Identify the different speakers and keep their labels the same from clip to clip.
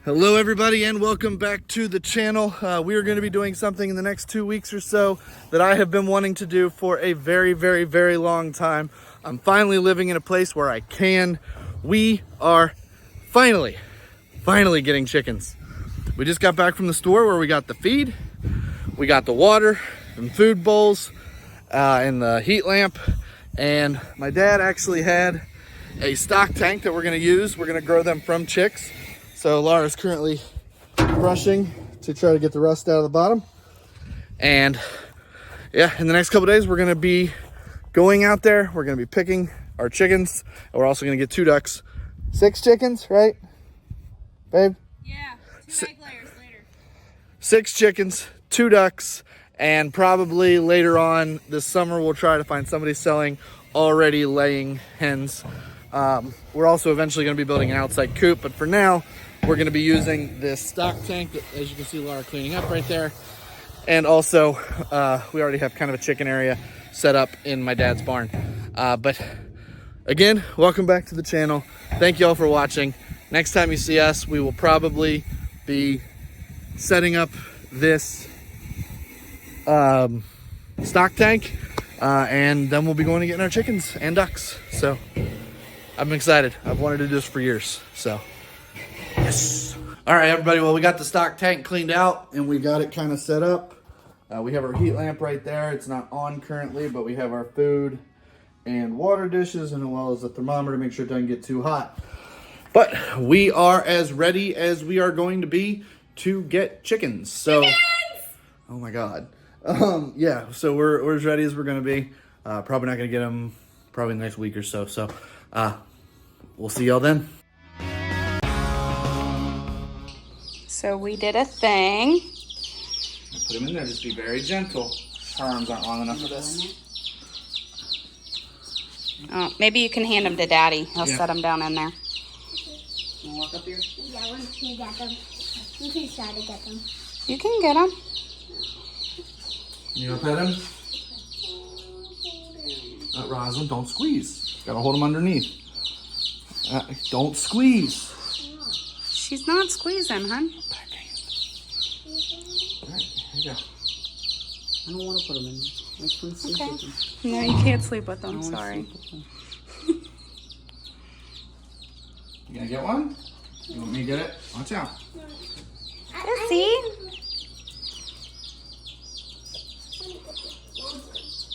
Speaker 1: Hello everybody and welcome back to the channel. We are going to be doing something in the next 2 weeks or so that I have been wanting to do for a very long time. I'm finally living in a place where I can. We are finally getting chickens. We just got back from the store where we got the feed, we got the water and food bowls and the heat lamp, and my dad actually had a stock tank that we're going to use. We're going to grow them from chicks. So Laura's currently brushing to try to get the rust out of the bottom. And yeah, in the next couple days, we're gonna be going out there. We're gonna be picking our chickens. And we're also gonna get 2 ducks. 6 chickens, right? Babe?
Speaker 2: Yeah, 2 egg layers later.
Speaker 1: 6 chickens, 2 ducks, and probably later on this summer, we'll try to find somebody selling already laying hens. We're also eventually gonna be building an outside coop, but for now, we're going to be using this stock tank that, as you can see, Laura cleaning up right there. And also, we already have kind of a chicken area set up in my dad's barn. But again, welcome back to the channel. Thank you all for watching. Next time you see us, we will probably be setting up this stock tank. And then we'll be going to getting our chickens and ducks. So I'm excited. I've wanted to do this for years. So. Yes. All right, everybody. Well, we got the stock tank cleaned out and we got it kind of set up. We have our heat lamp right there. It's not on currently, but we have our food and water dishes, and as well as the thermometer to make sure it doesn't get too hot. But we are as ready as we are going to be to get chickens. So, oh my God. Yeah. So we're as ready as we're going to be. Probably not going to get them probably the next week or so. So, we'll see y'all then.
Speaker 2: So we did a thing.
Speaker 1: Put them in there, just be very gentle. Her arms aren't long enough for this.
Speaker 2: Oh, maybe you can hand them to Daddy. He'll set them down in there.
Speaker 1: You wanna walk up here?
Speaker 3: Yeah, I want to get them. You can try to get them.
Speaker 2: You can get them.
Speaker 1: You gonna pet him? Rosalind, don't squeeze. Gotta hold him underneath. Don't squeeze.
Speaker 2: She's not squeezing, hun.
Speaker 1: Alright, here you go.
Speaker 4: I don't want to put them in. I just want to sleep
Speaker 2: Okay.
Speaker 4: with them.
Speaker 2: No, you can't sleep with
Speaker 4: I
Speaker 2: them.
Speaker 4: wanna
Speaker 2: Sorry.
Speaker 4: sleep with them.
Speaker 1: You gonna get one? You want me to get it? Watch out.
Speaker 2: See?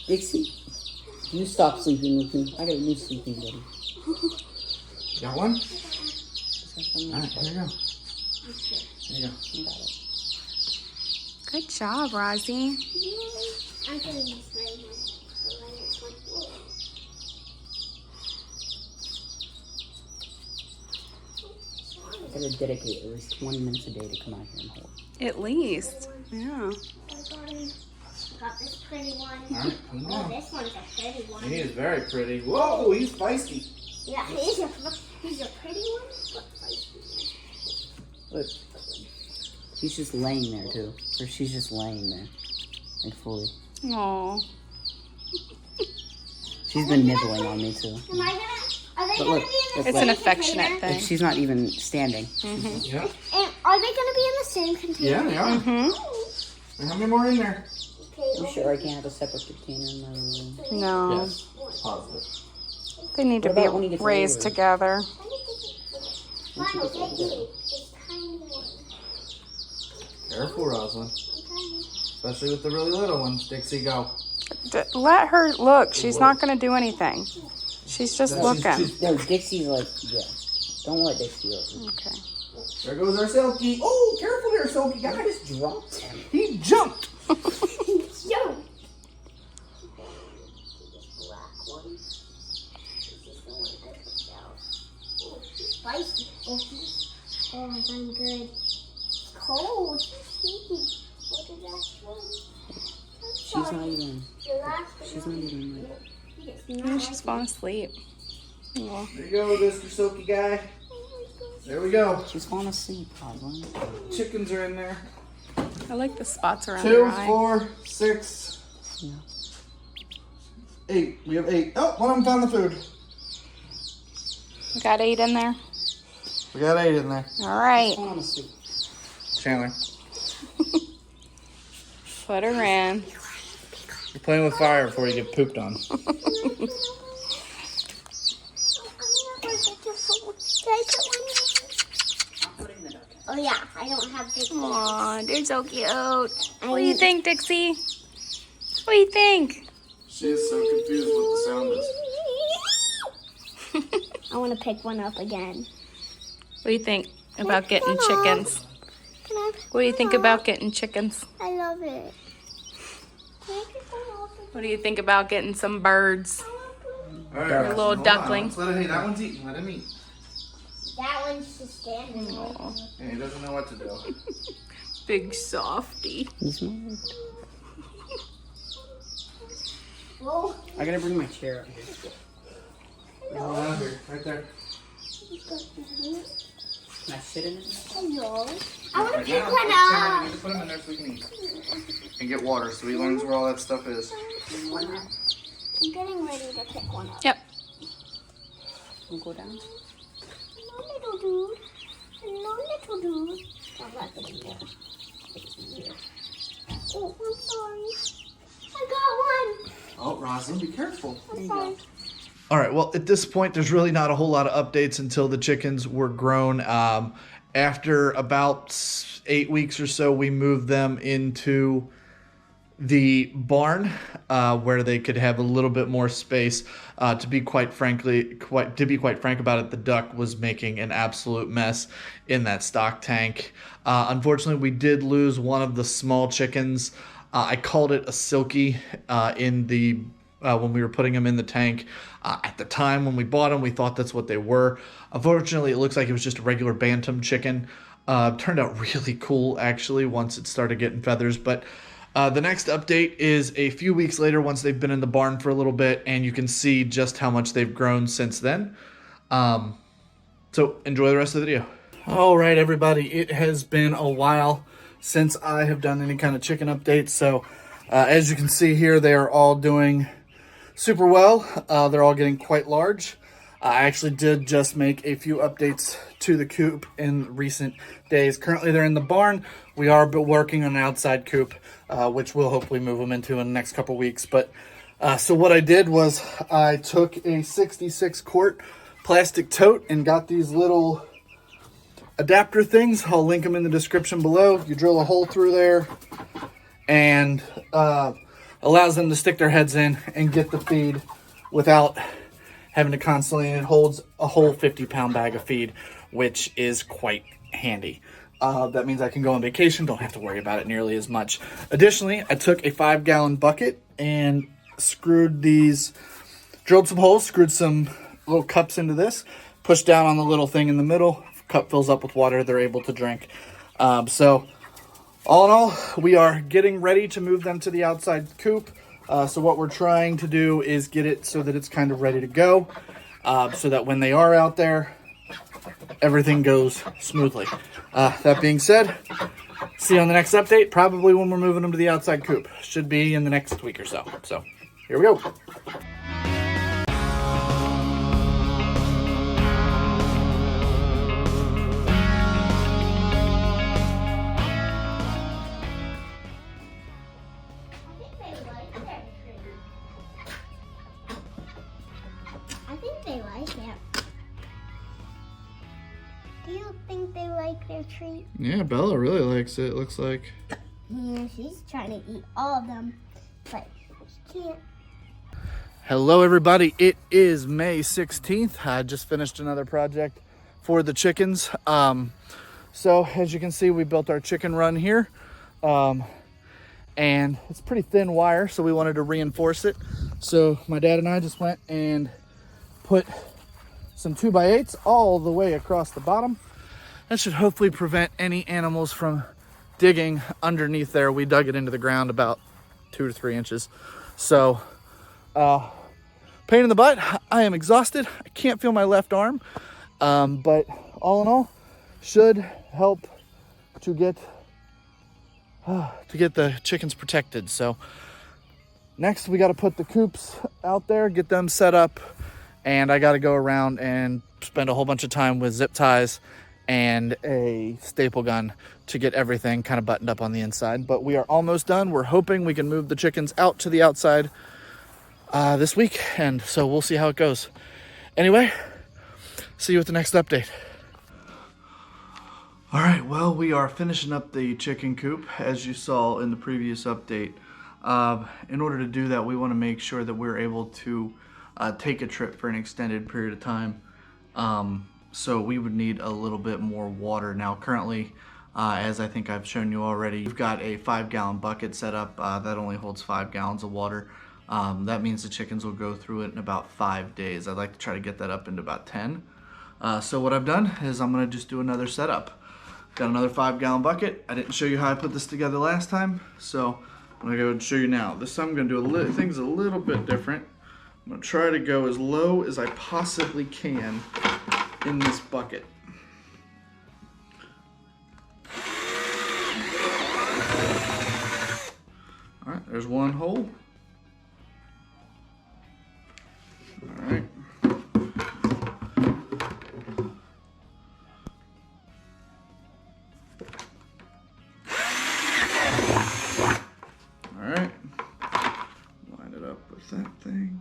Speaker 4: Dixie, you stop sleeping with me. I got a new sleeping buddy.
Speaker 1: Got one? Alright, here you go. There you go.
Speaker 4: Got it.
Speaker 2: Good job, Rosie.
Speaker 3: I'm going to use right now.
Speaker 4: I gotta dedicate at least 20 minutes a day to come out here and hold.
Speaker 2: At least. Yeah.
Speaker 3: Got this pretty one.
Speaker 1: Alright, put him
Speaker 3: Oh,
Speaker 1: down.
Speaker 3: this one's a pretty one.
Speaker 1: He is very pretty. Whoa, he's feisty.
Speaker 3: Yeah, he's a pretty one, but feisty.
Speaker 4: Look. He's just laying there, too. Or she's just laying there. Like, fully.
Speaker 2: Aw.
Speaker 4: She's been nibbling on me, too.
Speaker 3: Am I gonna? Are they
Speaker 4: But
Speaker 3: gonna
Speaker 4: look,
Speaker 3: be in the
Speaker 2: It's
Speaker 3: same
Speaker 2: an affectionate
Speaker 3: container?
Speaker 4: Like,
Speaker 2: thing.
Speaker 4: she's not even standing.
Speaker 1: Yeah.
Speaker 3: And are they gonna be in the same container?
Speaker 1: Yeah, they are.
Speaker 2: Mm-hmm.
Speaker 1: And how many more in there?
Speaker 3: Okay.
Speaker 4: You sure I can't have a separate container in my room?
Speaker 2: No.
Speaker 1: Yes. Positive.
Speaker 2: They need to
Speaker 4: What about when he
Speaker 2: be
Speaker 4: gets
Speaker 2: raised
Speaker 4: older?
Speaker 2: together.
Speaker 3: Fine, I'll get you this tiny one.
Speaker 1: Careful, Rosalind.
Speaker 3: Okay.
Speaker 1: Especially with the really little ones. Dixie, go.
Speaker 2: Let her look. She's not going to do anything. She's just looking.
Speaker 4: No, Dixie's like, yeah. Don't let Dixie open.
Speaker 2: Okay.
Speaker 1: There goes our Silky. Oh, careful there, Silky.
Speaker 4: I
Speaker 1: Guys.
Speaker 4: just dropped him.
Speaker 1: He jumped.
Speaker 3: Yo. This black one. This is the one I picked out. Oh, she's spicy. Oh, my God, I'm good. It's cold. She's What did that one?
Speaker 4: She's not even.
Speaker 3: The last
Speaker 4: She's not even like.
Speaker 2: Yeah, she's falling asleep. Aw.
Speaker 1: There you go, Mr. Silky guy. There we go.
Speaker 4: She's falling asleep, Rosalind.
Speaker 1: Chickens are in there.
Speaker 2: I like the spots around
Speaker 1: 2,
Speaker 2: her eye.
Speaker 1: 4, 6,
Speaker 4: Yeah.
Speaker 1: 8. We have 8. Oh, one of them found the food.
Speaker 2: We got 8 in there.
Speaker 1: We got 8 in there.
Speaker 2: All right.
Speaker 4: Hold on a seat.
Speaker 1: Chandler,
Speaker 2: Put her in.
Speaker 1: you're playing with fire before you get pooped on.
Speaker 3: Oh yeah, I don't have big hands.
Speaker 2: Aw, they're so cute. What do you think, Dixie? What do you think?
Speaker 1: She is so confused what the sound is.
Speaker 3: I want to pick one up again.
Speaker 2: What do you think about getting chickens?
Speaker 3: Can I
Speaker 2: What do you think about getting chickens?
Speaker 3: I love it. Can I pick one up again?
Speaker 2: What do you think about getting some birds?
Speaker 1: All right,
Speaker 2: Your little
Speaker 1: hold on.
Speaker 2: duckling.
Speaker 1: Let him, hey, that one's eating. Let him eat.
Speaker 3: That one's just standing there.
Speaker 1: And he doesn't know what to do.
Speaker 2: Big softy.
Speaker 4: He's moved.
Speaker 3: Whoa.
Speaker 4: I gotta bring my chair up here.
Speaker 1: Right there.
Speaker 4: Can I sit in it?
Speaker 3: Hello. I want to
Speaker 1: Right
Speaker 3: pick
Speaker 1: now,
Speaker 3: one
Speaker 1: Chandler,
Speaker 3: up.
Speaker 1: you need to put him in there so we can eat. And get water so he learns where all that stuff is.
Speaker 3: I'm getting ready to pick one up.
Speaker 2: Yep.
Speaker 4: We'll go down.
Speaker 3: Hello, little dude. Hello, little dude. I'm not getting there. Oh, I'm sorry. I got one.
Speaker 1: Oh, Rosalind, be careful.
Speaker 3: I'm sorry.
Speaker 1: All right, well, at this point, there's really not a whole lot of updates until the chickens were grown. After about 8 weeks or so, we moved them into the barn where they could have a little bit more space. To be quite frank about it, the duck was making an absolute mess in that stock tank. Unfortunately, we did lose one of the small chickens. I called it a silky in the when we were putting them in the tank. At the time when we bought them, we thought that's what they were. Unfortunately, it looks like it was just a regular bantam chicken. Turned out really cool, actually, once it started getting feathers. But the next update is a few weeks later, once they've been in the barn for a little bit, and you can see just how much they've grown since then. So enjoy the rest of the video. All right, everybody. It has been a while since I have done any kind of chicken updates. So as you can see here, they are all doing super well. They're all getting quite large. I actually did just make a few updates to the coop in recent days. Currently, they're in the barn. We are working on an outside coop, which we'll hopefully move them into in the next couple weeks. But so what I did was I took a 66 quart plastic tote and got these little adapter things. I'll link them in the description below. You drill a hole through there and allows them to stick their heads in and get the feed without having to constantly, and it holds a whole 50-pound bag of feed, which is quite handy. That means I can go on vacation, don't have to worry about it nearly as much. Additionally, I took a 5-gallon bucket and drilled some holes, screwed some little cups into this, pushed down on the little thing in the middle, cup fills up with water, they're able to drink. So all in all, we are getting ready to move them to the outside coop. So what we're trying to do is get it so that it's kind of ready to go, so that when they are out there, everything goes smoothly. That being said, see you on the next update, probably when we're moving them to the outside coop. Should be in the next week or so. So here we go.
Speaker 3: I think they like it. Do you think they like their treat?
Speaker 1: Yeah, Bella really likes it, looks like.
Speaker 3: Yeah, she's trying to eat all of them, but she can't.
Speaker 1: Hello everybody, it is May 16th. I just finished another project for the chickens. So as you can see, we built our chicken run here. And it's pretty thin wire, so we wanted to reinforce it. So my dad and I just went and put some 2x8s all the way across the bottom. That should hopefully prevent any animals from digging underneath there. We dug it into the ground about 2 to 3 inches. So pain in the butt. I am exhausted. I can't feel my left arm, but all in all, should help to get the chickens protected. So next we got to put the coops out there, get them set up, and I got to go around and spend a whole bunch of time with zip ties and a staple gun to get everything kind of buttoned up on the inside. But we are almost done. We're hoping we can move the chickens out to the outside this week, and so we'll see how it goes. Anyway, see you at the next update. All right, well, we are finishing up the chicken coop, as you saw in the previous update. In order to do that, we want to make sure that we're able to take a trip for an extended period of time. So we would need a little bit more water. Now, currently, as I think I've shown you already, we've got a 5-gallon bucket set up that only holds 5 gallons of water. That means the chickens will go through it in about 5 days. I'd like to try to get that up into about 10. So what I've done is I'm gonna just do another setup. Got another 5-gallon bucket. I didn't show you how I put this together last time, so I'm gonna go and show you now. This time I'm gonna do things a little bit different. I'm gonna try to go as low as I possibly can in this bucket. All right, there's one hole. All right. All right. Line it up with that thing.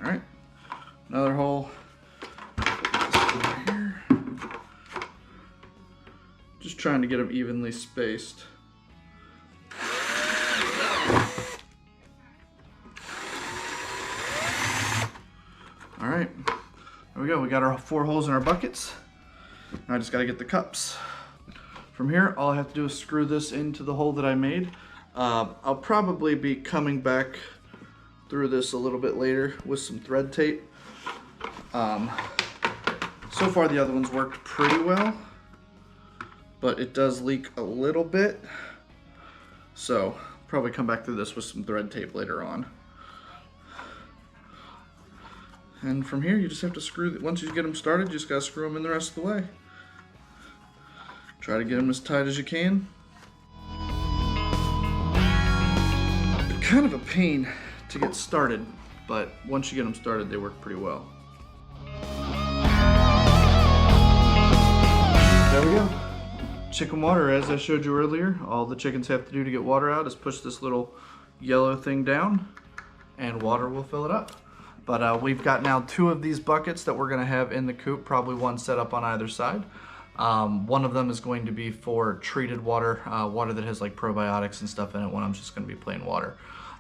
Speaker 1: All right. Another hole. Put this over here. Just trying to get them evenly spaced. All right, there we go. We got our 4 holes in our buckets. Now I just got to get the cups. From here, all I have to do is screw this into the hole that I made. I'll probably be coming back through this a little bit later with some thread tape. So far the other ones worked pretty well, but it does leak a little bit. So probably come back through this with some thread tape later on. And from here, you just have to screw, once you get them started, you just gotta screw them in the rest of the way. Try to get them as tight as you can. Kind of a pain to get started, but once you get them started, they work pretty well. There we go. Chicken water, as I showed you earlier. All the chickens have to do to get water out is push this little yellow thing down, and water will fill it up. But we've got now 2 of these buckets that we're gonna have in the coop, probably one set up on either side. One of them is going to be for treated water, water that has like probiotics and stuff in it. One of them's just gonna be plain water.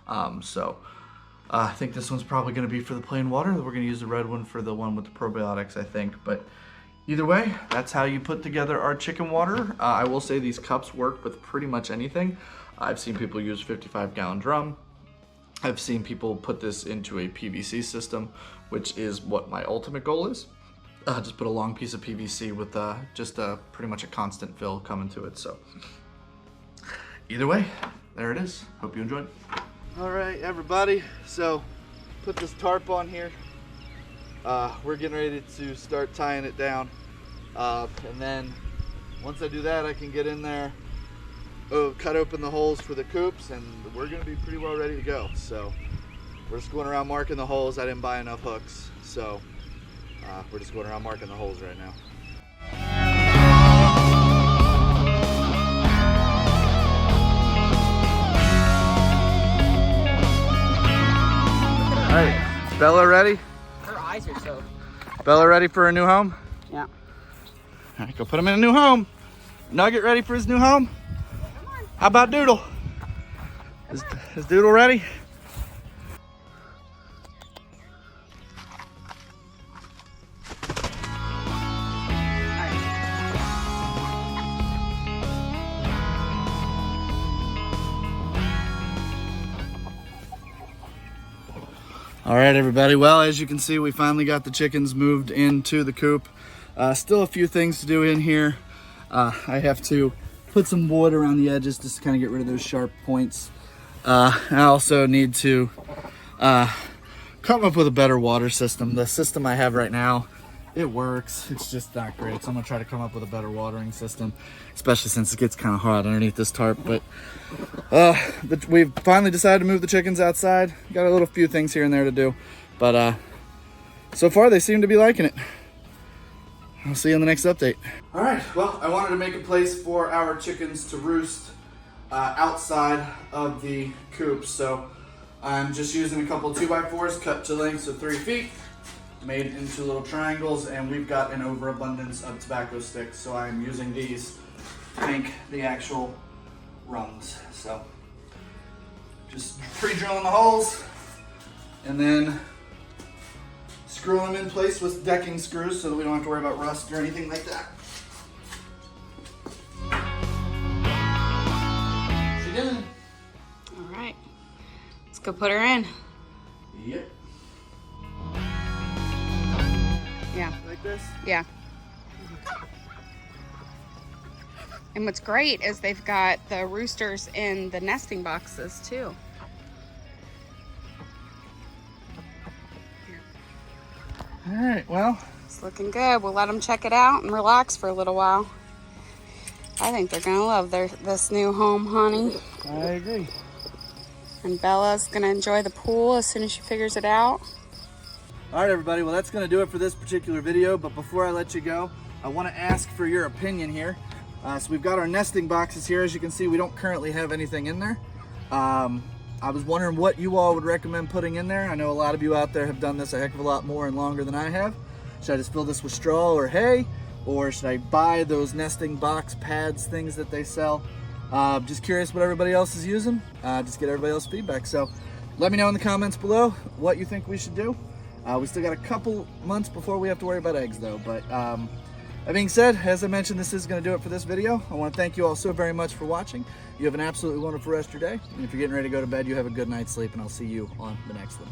Speaker 1: I think this one's probably gonna be for the plain water. We're gonna use the red one for the one with the probiotics, I think. But either way, that's how you put together our chicken water. I will say these cups work with pretty much anything. I've seen people use 55-gallon drum. I've seen people put this into a PVC system, which is what my ultimate goal is. Just put a long piece of PVC with just pretty much a constant fill coming to it. So either way, there it is. Hope you enjoyed. All right, everybody. So put this tarp on here. We're getting ready to start tying it down. And then once I do that, I can get in there, cut open the holes for the coops, and we're gonna be pretty well ready to go. So we're just going around marking the holes. I didn't buy enough hooks, so we're just going around marking the holes right now. All right, is Bella ready?
Speaker 4: Her eyes are so.
Speaker 1: Bella ready for a new home?
Speaker 4: Yeah.
Speaker 1: All right, go put him in a new home. Nugget ready for his new home? How about Doodle? Is Doodle ready? All right, everybody. Well, as you can see, we finally got the chickens moved into the coop. Still a few things to do in here. I have to put some wood around the edges just to kind of get rid of those sharp points. I also need to come up with a better water system. The system I have right now, it works. It's just not great. So I'm gonna try to come up with a better watering system, especially since it gets kind of hot underneath this tarp. But we've finally decided to move the chickens outside. Got a little few things here and there to do, But so far they seem to be liking it. I'll see you in the next update. All right, well, I wanted to make a place for our chickens to roost outside of the coop. So I'm just using a couple 2x4s cut to lengths of 3 feet, made into little triangles, and we've got an overabundance of tobacco sticks. So I'm using these to make the actual rungs. So just pre-drilling the holes and then screw them in place with decking screws so that we don't have to worry about rust or anything like that. She did.
Speaker 2: All right, let's go put her in.
Speaker 1: Yep.
Speaker 2: Yeah.
Speaker 1: Like this?
Speaker 2: Yeah. And what's great is they've got the roosters in the nesting boxes too.
Speaker 1: All right, well.
Speaker 2: It's looking good. We'll let them check it out and relax for a little while. I think they're gonna love this new home, honey.
Speaker 1: I agree.
Speaker 2: And Bella's gonna enjoy the pool as soon as she figures it out.
Speaker 1: All right, everybody, well, that's gonna do it for this particular video, but before I let you go, I wanna ask for your opinion here. So we've got our nesting boxes here. As you can see, we don't currently have anything in there. I was wondering what you all would recommend putting in there. I know a lot of you out there have done this a heck of a lot more and longer than I have. Should I just fill this with straw or hay? Or should I buy those nesting box pads, things that they sell? Just curious what everybody else is using. Just get everybody else's feedback. So let me know in the comments below what you think we should do. We still got a couple months before we have to worry about eggs though. But that being said, as I mentioned, this is going to do it for this video. I want to thank you all so very much for watching. You have an absolutely wonderful rest of your day. And if you're getting ready to go to bed, you have a good night's sleep, and I'll see you on the next one.